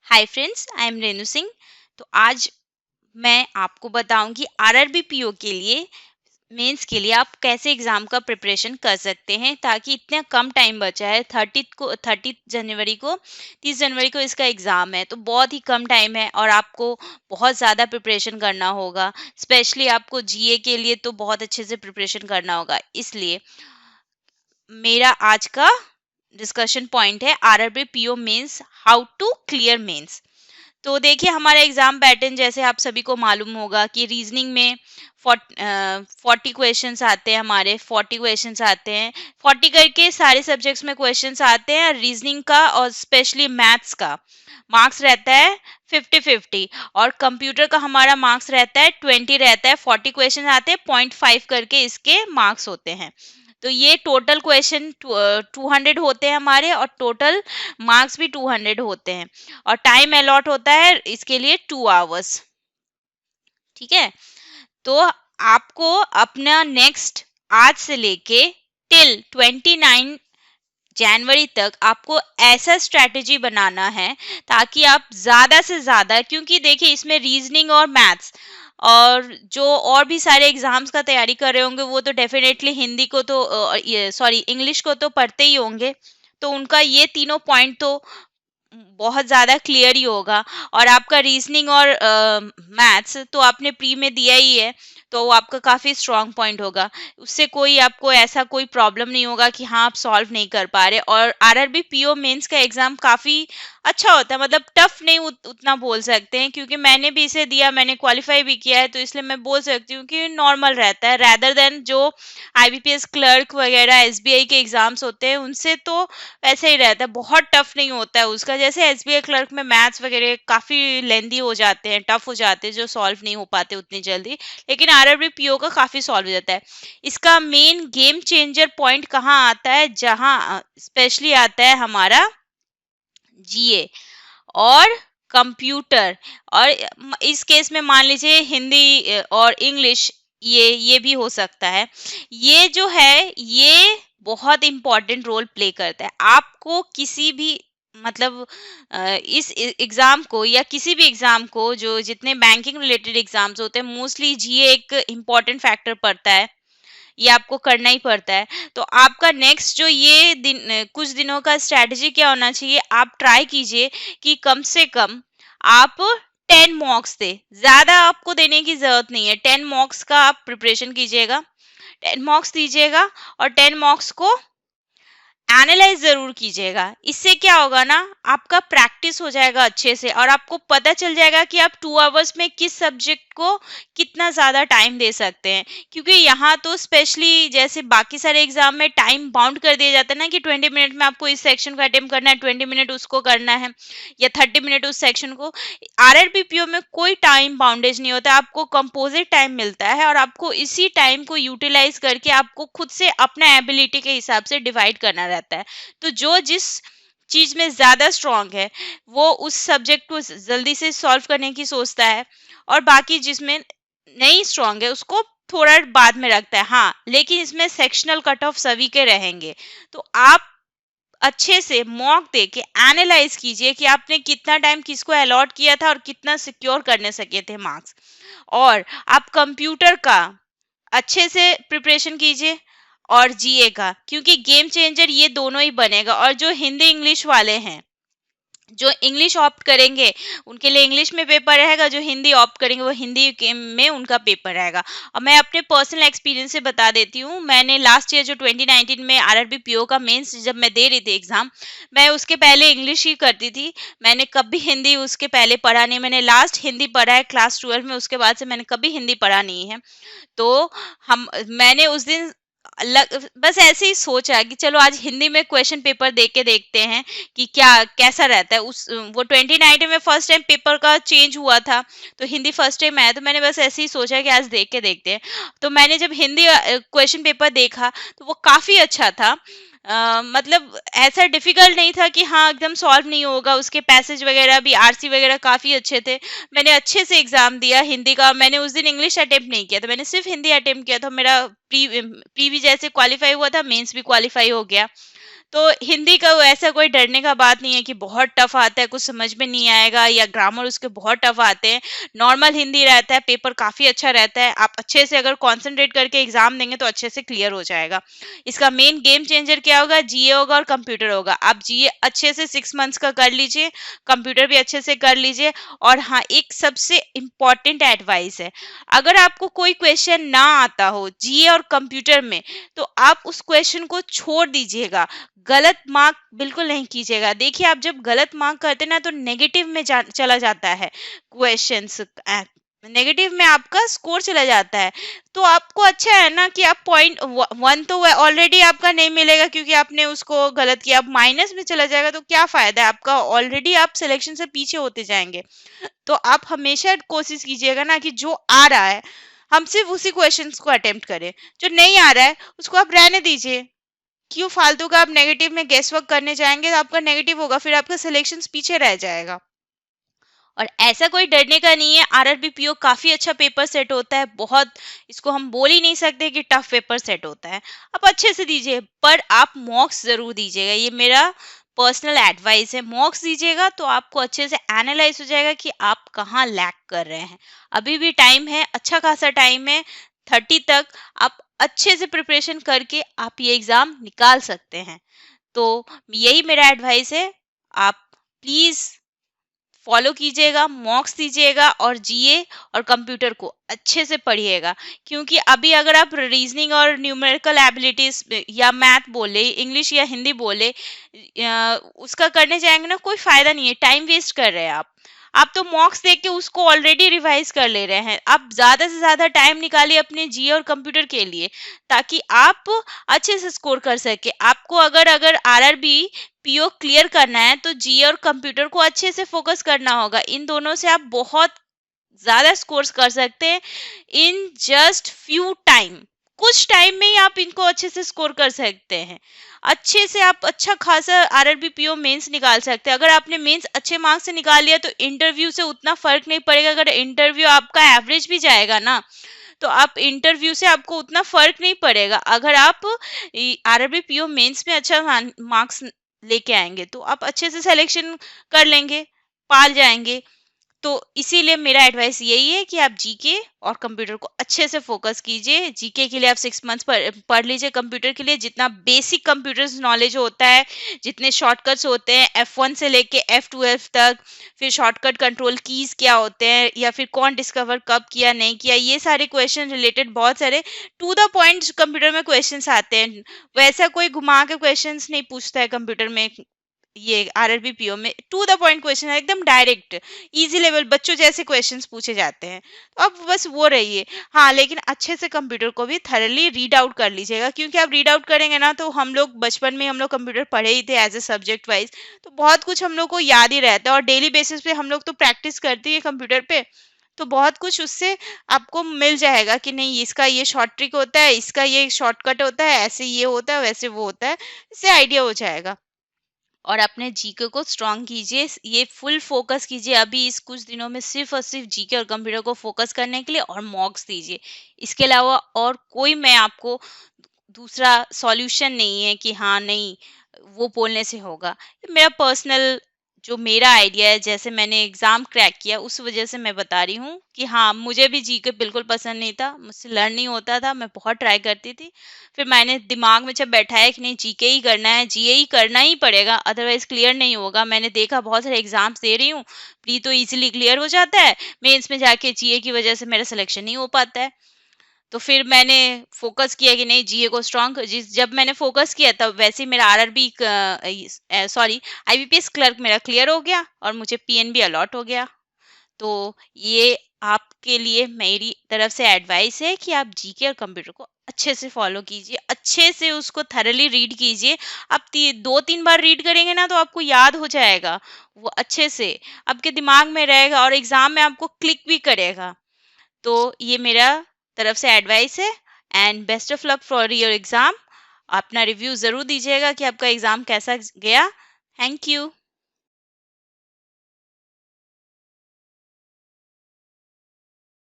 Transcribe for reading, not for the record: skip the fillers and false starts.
Hi friends, I am Renu Singh. तो आज मैं आपको बताऊंगी आरआरबी पीओ के लिए मेंस के लिए आप कैसे एग्ज़ाम का प्रिपरेशन कर सकते हैं, ताकि इतना कम टाइम बचा है। 30 जनवरी को 30 जनवरी को इसका एग्ज़ाम है, तो बहुत ही कम टाइम है और आपको बहुत ज़्यादा प्रिपरेशन करना होगा। स्पेशली आपको जीए के लिए तो बहुत अच्छे से प्रिपरेशन करना होगा। इसलिए मेरा आज का डिस्कशन पॉइंट है RRB PO mains, how to clear mains. तो देखिए, हमारा एग्जाम पैटर्न जैसे आप सभी को मालूम होगा कि रीजनिंग में 40 क्वेश्चंस आते हैं, हमारे 40 क्वेश्चंस आते हैं। 40 करके सारे सब्जेक्ट्स में क्वेश्चंस आते हैं। रीजनिंग का और स्पेशली मैथ्स का मार्क्स रहता है 50-50, और कंप्यूटर का हमारा मार्क्स रहता है 20 रहता है। 40 क्वेश्चन आते हैं, 0.5 करके इसके मार्क्स होते हैं। तो ये टोटल क्वेश्चन 200 होते हैं हमारे, और टोटल मार्क्स भी 200 होते हैं। और टाइम अलॉट होता है इसके लिए 2 आवर्स। ठीक है, तो आपको अपना नेक्स्ट आज से लेके टिल 29 जनवरी तक आपको ऐसा स्ट्रैटेजी बनाना है ताकि आप ज़्यादा से ज़्यादा, क्योंकि देखिए इसमें रीजनिंग और मैथ्स और जो और भी सारे एग्जाम्स का तैयारी कर रहे होंगे वो तो डेफिनेटली हिंदी को तो इंग्लिश को तो पढ़ते ही होंगे। तो उनका ये तीनों पॉइंट तो बहुत ज़्यादा क्लियर ही होगा। और आपका रीजनिंग और मैथ्स तो आपने प्री में दिया ही है, तो वो आपका काफ़ी स्ट्रांग पॉइंट होगा। उससे कोई आपको ऐसा कोई प्रॉब्लम नहीं होगा कि हाँ आप सॉल्व नहीं कर पा रहे। और आरआरबी पीओ मेंस का एग्ज़ाम काफ़ी अच्छा होता है, मतलब टफ नहीं उतना बोल सकते हैं, क्योंकि मैंने भी इसे दिया, मैंने क्वालिफाई भी किया है, तो इसलिए मैं बोल सकती हूँ कि नॉर्मल रहता है रैदर देन जो आईबीपीएस क्लर्क वगैरह एसबीआई के एग्जाम्स होते हैं उनसे। तो वैसे ही रहता है, बहुत टफ नहीं होता है उसका। जैसे एसबीआई क्लर्क में मैथ्स वगैरह काफ़ी लेंदी हो जाते हैं, टफ हो जाते हैं, जो सॉल्व नहीं हो पाते उतनी जल्दी। लेकिन आरआरबी पीओ का काफ़ी सॉल्व हो जाता है। इसका मेन गेम चेंजर पॉइंट कहाँ आता है, जहाँ स्पेशली आता है हमारा जीए और कंप्यूटर। और इस केस में मान लीजिए हिंदी और इंग्लिश, ये भी हो सकता है। ये जो है ये बहुत इम्पोर्टेंट रोल प्ले करता है। आपको किसी भी मतलब इस एग्जाम को या किसी भी एग्जाम को, जो जितने बैंकिंग रिलेटेड एग्जाम्स होते हैं, मोस्टली जीए एक इम्पोर्टेंट फैक्टर पड़ता है। ये आपको करना ही पड़ता है। तो आपका नेक्स्ट जो ये कुछ दिनों का स्ट्रैटेजी क्या होना चाहिए, आप ट्राई कीजिए कि कम से कम आप 10 मॉक्स दे। ज़्यादा आपको देने की ज़रूरत नहीं है, 10 मॉक्स का आप प्रिपरेशन कीजिएगा, 10 मॉक्स दीजिएगा, और 10 मॉक्स को एनालाइज जरूर कीजिएगा। इससे क्या होगा ना, आपका प्रैक्टिस हो जाएगा अच्छे से, और आपको पता चल जाएगा कि आप 2 आवर्स में किस सब्जेक्ट को कितना ज़्यादा टाइम दे सकते हैं। क्योंकि यहाँ तो स्पेशली जैसे बाकी सारे एग्जाम में टाइम बाउंड कर दिया जाता है ना, कि 20 मिनट में आपको इस सेक्शन को अटेम्प्ट करना है, 20 मिनट उसको करना है, या 30 मिनट उस सेक्शन को। आरआरबीपीओ में कोई टाइम बाउंडेज नहीं होता, आपको कंपोजिट टाइम मिलता है, और आपको इसी टाइम को यूटिलाइज करके आपको खुद से अपना एबिलिटी के हिसाब से डिवाइड करना रहता है। तो जो जिस चीज में ज्यादा स्ट्रांग है वो उस सब्जेक्ट को जल्दी से सॉल्व करने की सोचता है, और बाकी जिसमें नहीं स्ट्रांग है उसको थोड़ा बाद में रखता है। हाँ, लेकिन इसमें सेक्शनल कट ऑफ सभी के रहेंगे। तो आप अच्छे से मॉक दे के एनालाइज कीजिए कि आपने कितना टाइम किसको अलॉट किया था और कितना सिक्योर करने सके थे मार्क्स। और आप कंप्यूटर का अच्छे से प्रिपरेशन कीजिए, और जीए का, क्योंकि गेम चेंजर ये दोनों ही बनेगा। और जो हिंदी इंग्लिश वाले हैं, जो इंग्लिश ऑप्ट करेंगे उनके लिए इंग्लिश में पेपर रहेगा, जो हिंदी ऑप्ट करेंगे वो में उनका पेपर रहेगा। और मैं अपने पर्सनल एक्सपीरियंस से बता देती हूँ, मैंने लास्ट ईयर जो 2019 में आरआरबी पीओ का मेंस जब मैं दे रही थी एग्जाम, मैं उसके पहले इंग्लिश ही करती थी। मैंने कभी हिंदी उसके पहले पढ़ा नहीं। मैंने लास्ट हिंदी पढ़ा है क्लास 12 में, उसके बाद से मैंने कभी हिंदी पढ़ा नहीं है। तो मैंने उस दिन बस ऐसे ही सोचा कि चलो आज हिंदी में क्वेश्चन पेपर दे के देखते हैं कि क्या कैसा रहता है। उस वो 2019 में फर्स्ट टाइम पेपर का चेंज हुआ था, तो हिंदी फर्स्ट टाइम आया, तो मैंने बस ऐसे ही सोचा कि आज देख के देखते हैं। तो मैंने जब हिंदी क्वेश्चन पेपर देखा तो वो काफी अच्छा था। मतलब ऐसा डिफिकल्ट नहीं था कि हाँ एकदम सॉल्व नहीं होगा। उसके पैसेज वगैरह भी, आरसी वगैरह काफी अच्छे थे। मैंने अच्छे से एग्जाम दिया हिंदी का। मैंने उस दिन इंग्लिश अटेम्प्ट नहीं किया था, मैंने सिर्फ हिंदी अटेम्प्ट किया था। मेरा प्री भी जैसे क्वालिफाई हुआ था, मेंस भी क्वालिफाई हो गया। तो हिंदी का ऐसा कोई डरने का बात नहीं है कि बहुत टफ आता है, कुछ समझ में नहीं आएगा, या ग्रामर उसके बहुत टफ आते हैं। नॉर्मल हिंदी रहता है, पेपर काफी अच्छा रहता है, आप अच्छे से अगर कॉन्सेंट्रेट करके एग्जाम देंगे तो अच्छे से क्लियर हो जाएगा। इसका मेन गेम चेंजर क्या होगा? जीए होगा और कंप्यूटर होगा। आप जीए अच्छे से 6 मंथ्स का कर लीजिए, कंप्यूटर भी अच्छे से कर लीजिए। और हाँ, एक सबसे इम्पॉर्टेंट एडवाइस है, अगर आपको कोई क्वेश्चन ना आता हो जीए और कंप्यूटर में, तो आप उस क्वेश्चन को छोड़ दीजिएगा, गलत मार्क बिल्कुल नहीं कीजिएगा। देखिए, आप जब गलत मार्क करते ना तो नेगेटिव में चला जाता है क्वेश्चंस, नेगेटिव में आपका स्कोर चला जाता है। तो आपको अच्छा है ना कि आप पॉइंट 1 तो ऑलरेडी आपका नहीं मिलेगा क्योंकि आपने उसको गलत किया, अब माइनस में चला जाएगा तो क्या फायदा है आपका, ऑलरेडी आप सिलेक्शन से पीछे होते जाएंगे। तो आप हमेशा कोशिश कीजिएगा ना कि जो आ रहा है हम सिर्फ उसी क्वेश्चंस को अटेम्प्ट करें, जो नहीं आ रहा है उसको आप रहने दीजिए। क्यों फालतू का आप नेगेटिव में गेस वर्क करने जाएंगे, तो आपका नेगेटिव होगा, फिर आपका सिलेक्शन पीछे रह जाएगा। और ऐसा कोई डरने का नहीं है, आरआरबी काफी अच्छा पेपर सेट होता है, बहुत, इसको हम बोल ही नहीं सकते कि टफ पेपर सेट होता है। आप अच्छे से दीजिए, पर आप मॉक्स जरूर दीजिएगा, ये मेरा पर्सनल एडवाइस है। मॉक्स दीजिएगा तो आपको अच्छे से एनालाइज हो जाएगा कि आप कहाँ लैक कर रहे हैं। अभी भी टाइम है, अच्छा खासा टाइम है, 30 तक आप अच्छे से प्रिपरेशन करके आप ये एग्जाम निकाल सकते हैं। तो यही मेरा एडवाइस है, आप प्लीज फॉलो कीजिएगा, मॉक्स दीजिएगा और जीए और कंप्यूटर को अच्छे से पढ़िएगा। क्योंकि अभी अगर आप रीजनिंग और न्यूमेरिकल एबिलिटीज या मैथ बोले, इंग्लिश या हिंदी बोले, उसका करने जाएंगे ना, कोई फायदा नहीं है, टाइम वेस्ट कर रहे हैं आप तो मॉक्स देख के उसको ऑलरेडी रिवाइज कर ले रहे हैं। आप ज्यादा से ज्यादा टाइम निकालिए अपने जीए और कंप्यूटर के लिए, ताकि आप अच्छे से स्कोर कर सके। आपको अगर अगर आरआरबी पीओ क्लियर करना है तो जीए और कंप्यूटर को अच्छे से फोकस करना होगा। इन दोनों से आप बहुत ज्यादा स्कोर्स कर सकते हैं इन जस्ट फ्यू टाइम, कुछ टाइम में ही आप इनको अच्छे से स्कोर कर सकते हैं। अच्छे से आप अच्छा खासा आरआरबी पीओ मेंस निकाल सकते हैं। अगर आपने मेंस अच्छे मार्क्स से निकाल लिया तो इंटरव्यू से उतना फर्क नहीं पड़ेगा। अगर इंटरव्यू आपका एवरेज भी जाएगा ना, तो आप इंटरव्यू से आपको उतना फर्क नहीं पड़ेगा। अगर आप आरआरबी पीओ मेंस में अच्छा मार्क्स लेके आएंगे तो आप अच्छे से सिलेक्शन कर लेंगे, पाल जाएंगे। तो इसीलिए मेरा एडवाइस यही है कि आप जीके और कंप्यूटर को अच्छे से फोकस कीजिए। जीके के लिए आप 6 मंथ्स पढ़ लीजिए, कंप्यूटर के लिए जितना बेसिक कंप्यूटर नॉलेज होता है, जितने शॉर्टकट्स होते हैं F1 से लेके F12 तक, फिर शॉर्टकट कंट्रोल कीज क्या होते हैं, या फिर कौन डिस्कवर कब किया नहीं किया, ये सारे क्वेश्चन रिलेटेड बहुत सारे टू द पॉइंट कंप्यूटर में क्वेश्चंस आते हैं। वैसा कोई घुमा के क्वेश्चंस नहीं पूछता है कंप्यूटर में, ये आरआरबी पीओ में टू द पॉइंट क्वेश्चन है, एकदम डायरेक्ट इजी लेवल बच्चों जैसे क्वेश्चंस पूछे जाते हैं। तो अब बस वो रहिए। हाँ, लेकिन अच्छे से कंप्यूटर को भी थरली रीड आउट कर लीजिएगा, क्योंकि आप रीड आउट करेंगे ना, तो हम लोग बचपन में हम लोग कंप्यूटर पढ़े ही थे एज ए सब्जेक्ट वाइज, तो बहुत कुछ हम लोग को याद ही रहता है। और डेली बेसिस पे हम लोग तो प्रैक्टिस करते हैं कंप्यूटर पे, तो बहुत कुछ उससे आपको मिल जाएगा कि नहीं, इसका ये शॉर्ट ट्रिक होता है, इसका ये शॉर्टकट होता है, ऐसे ये होता है, वैसे वो होता है, इससे आइडिया हो जाएगा। और अपने जीके को स्ट्रांग कीजिए, ये फुल फोकस कीजिए अभी इस कुछ दिनों में, सिर्फ और सिर्फ जीके और कंप्यूटर को फोकस करने के लिए, और मॉक्स दीजिए। इसके अलावा और कोई मैं आपको दूसरा सॉल्यूशन नहीं है कि हाँ नहीं वो बोलने से होगा। ये मेरा पर्सनल जो मेरा आइडिया है, जैसे मैंने एग्जाम क्रैक किया उस वजह से मैं बता रही हूँ कि हाँ, मुझे भी जीके बिल्कुल पसंद नहीं था, मुझसे लर्न नहीं होता था, मैं बहुत ट्राई करती थी। फिर मैंने दिमाग में जब बैठाया कि नहीं जीके ही करना है, जीए ही करना ही पड़ेगा, अदरवाइज क्लियर नहीं होगा। मैंने देखा बहुत सारे एग्जाम्स दे रही हूँ, प्री तो इजीली क्लियर हो जाता है, मेंस में जाके जीए की वजह से मेरा सिलेक्शन नहीं हो पाता है। तो फिर मैंने फोकस किया कि नहीं जीए को स्ट्रॉन्ग, जब मैंने फोकस किया तब वैसे ही मेरा आरआरबी सॉरी आईबीपीएस क्लर्क मेरा क्लियर हो गया और मुझे पीएनबी अलॉट हो गया। तो ये आपके लिए मेरी तरफ से एडवाइस है कि आप जीके और कंप्यूटर को अच्छे से फॉलो कीजिए, अच्छे से उसको थरली रीड कीजिए। आप 2-3 बार रीड करेंगे ना तो आपको याद हो जाएगा, वो अच्छे से आपके दिमाग में रहेगा और एग्जाम में आपको क्लिक भी करेगा। तो ये मेरा तरफ से एडवाइस है, and best of luck for your exam. अपना रिव्यू जरूर दीजिएगा कि आपका एग्जाम कैसा गया। Thank you.